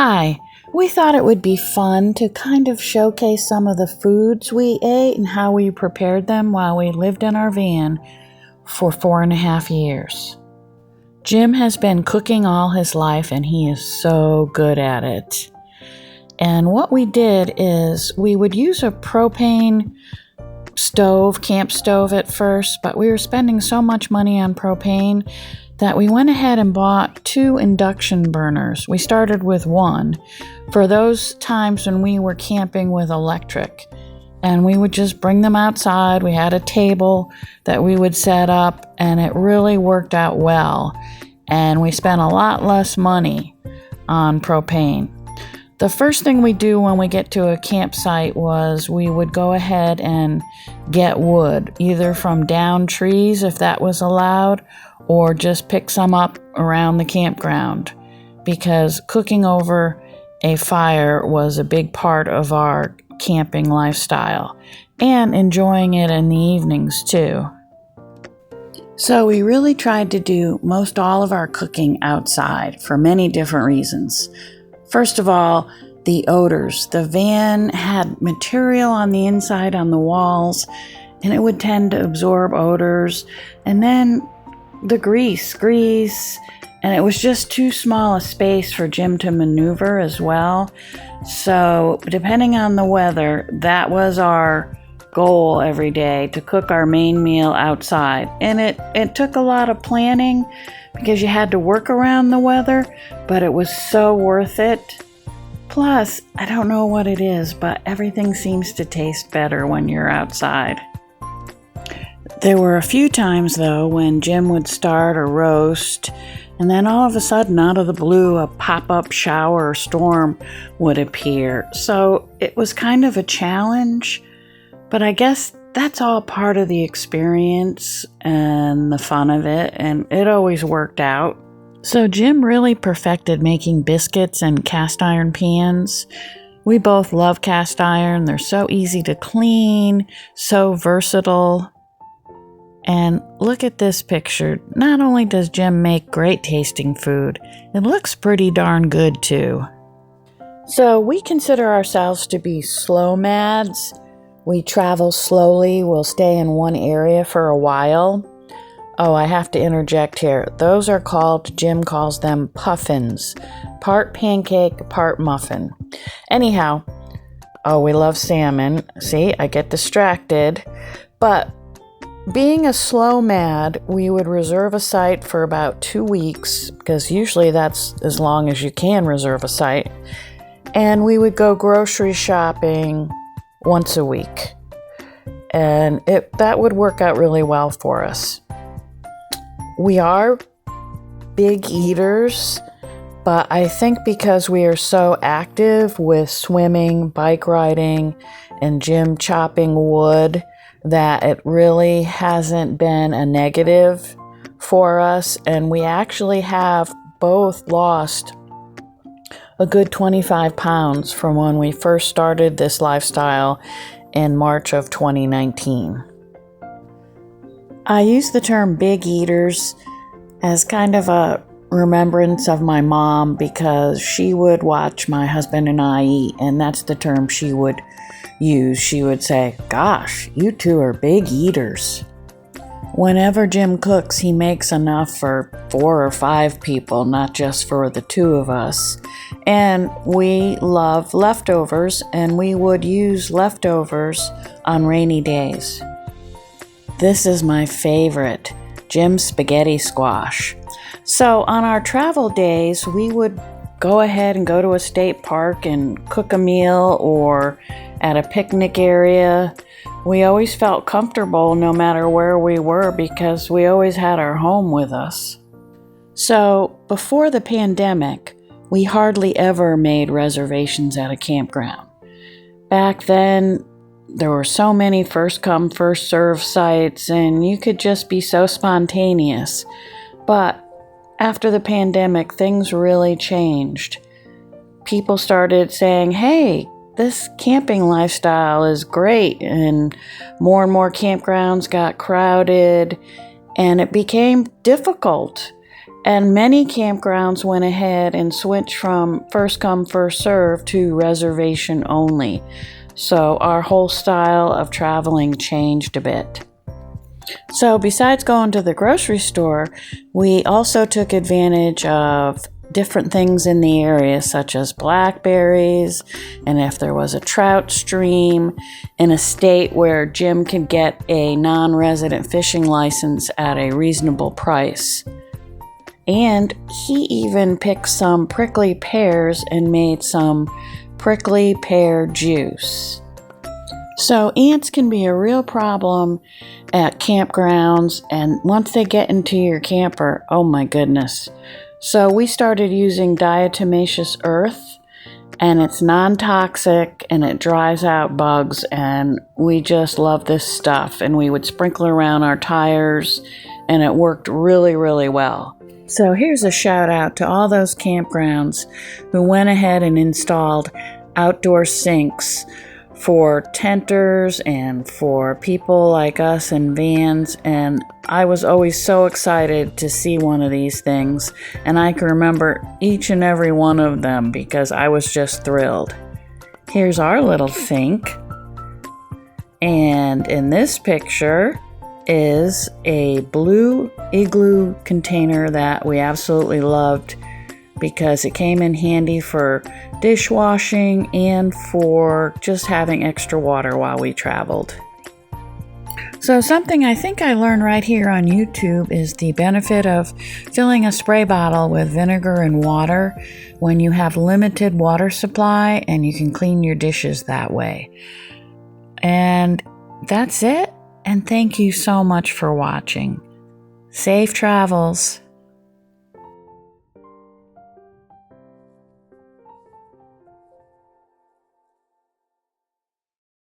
Hi, we thought it would be fun to kind of showcase some of the foods we ate and how we prepared them while we lived in our van for 4.5 years. Jim has been cooking all his life and he is so good at it. And what we did is we would use a propane stove, camp stove at first, but we were spending so much money on propane that we went ahead and bought 2 induction burners. We started with 1 for those times when we were camping with electric. And we would just bring them outside. We had a table that we would set up, and it really worked out well. And we spent a lot less money on propane. The first thing we do when we get to a campsite was we would go ahead and get wood, either from downed trees if that was allowed, or just pick some up around the campground, because cooking over a fire was a big part of our camping lifestyle, and enjoying it in the evenings too. So we really tried to do most all of our cooking outside for many different reasons. First of all, the odors. The van had material on the inside on the walls, and it would tend to absorb odors. And then the grease, and it was just too small a space for Jim to maneuver as well. So depending on the weather, that was our goal every day, to cook our main meal outside. And it took a lot of planning because you had to work around the weather, but it was so worth it. Plus, I don't know what it is, but everything seems to taste better when you're outside. There were a few times, though, when Jim would start a roast, and then all of a sudden, out of the blue, a pop-up shower or storm would appear. So it was kind of a challenge, but I guess that's all part of the experience and the fun of it, and it always worked out. So Jim really perfected making biscuits and cast iron pans. We both love cast iron. They're so easy to clean, so versatile. And look at this picture. Not only does Jim make great tasting food, it looks pretty darn good too. So we consider ourselves to be slow mads. We travel slowly. We'll stay in one area for a while. Oh, I have to interject here. Those are called, Jim calls them puffins. Part pancake, part muffin. Anyhow, we love salmon. See, I get distracted. But being a slow mad, we would reserve a site for about 2 weeks, because usually that's as long as you can reserve a site. And we would go grocery shopping once a week. And that would work out really well for us. We are big eaters, but I think because we are so active with swimming, bike riding, and Jim chopping wood, that it really hasn't been a negative for us. And we actually have both lost a good 25 pounds from when we first started this lifestyle in March of 2019. I use the term big eaters as kind of a remembrance of my mom, because she would watch my husband and I eat, and that's the term she would use. She would say, "Gosh, you two are big eaters." Whenever Jim cooks, he makes enough for 4 or 5 people, not just for the 2 of us. And we love leftovers, and we would use leftovers on rainy days. This is my favorite, Jim's spaghetti squash. So on our travel days, we would go ahead and go to a state park and cook a meal, or at a picnic area. We always felt comfortable no matter where we were, because we always had our home with us. So before the pandemic, we hardly ever made reservations at a campground. Back then, there were so many first come, first serve sites, and you could just be so spontaneous. But after the pandemic, things really changed. People started saying, "Hey, this camping lifestyle is great," and more campgrounds got crowded, and it became difficult. And many campgrounds went ahead and switched from first come, first serve to reservation only. So our whole style of traveling changed a bit. So besides going to the grocery store, we also took advantage of different things in the area, such as blackberries, and if there was a trout stream in a state where Jim could get a non-resident fishing license at a reasonable price. And he even picked some prickly pears and made some prickly pear juice. So ants can be a real problem at campgrounds, and once they get into your camper, oh my goodness. So we started using diatomaceous earth, and it's non-toxic and it dries out bugs, and we just love this stuff. And we would sprinkle around our tires, and it worked really, really well. So here's a shout out to all those campgrounds who went ahead and installed outdoor sinks for tenters and for people like us in vans, and I was always so excited to see one of these things, and I can remember each and every one of them because I was just thrilled. Here's our little sink, and in this picture is a blue igloo container that we absolutely loved because it came in handy for dishwashing and for just having extra water while we traveled. So something I think I learned right here on YouTube is the benefit of filling a spray bottle with vinegar and water when you have limited water supply, and you can clean your dishes that way. And that's it. And thank you so much for watching. Safe travels.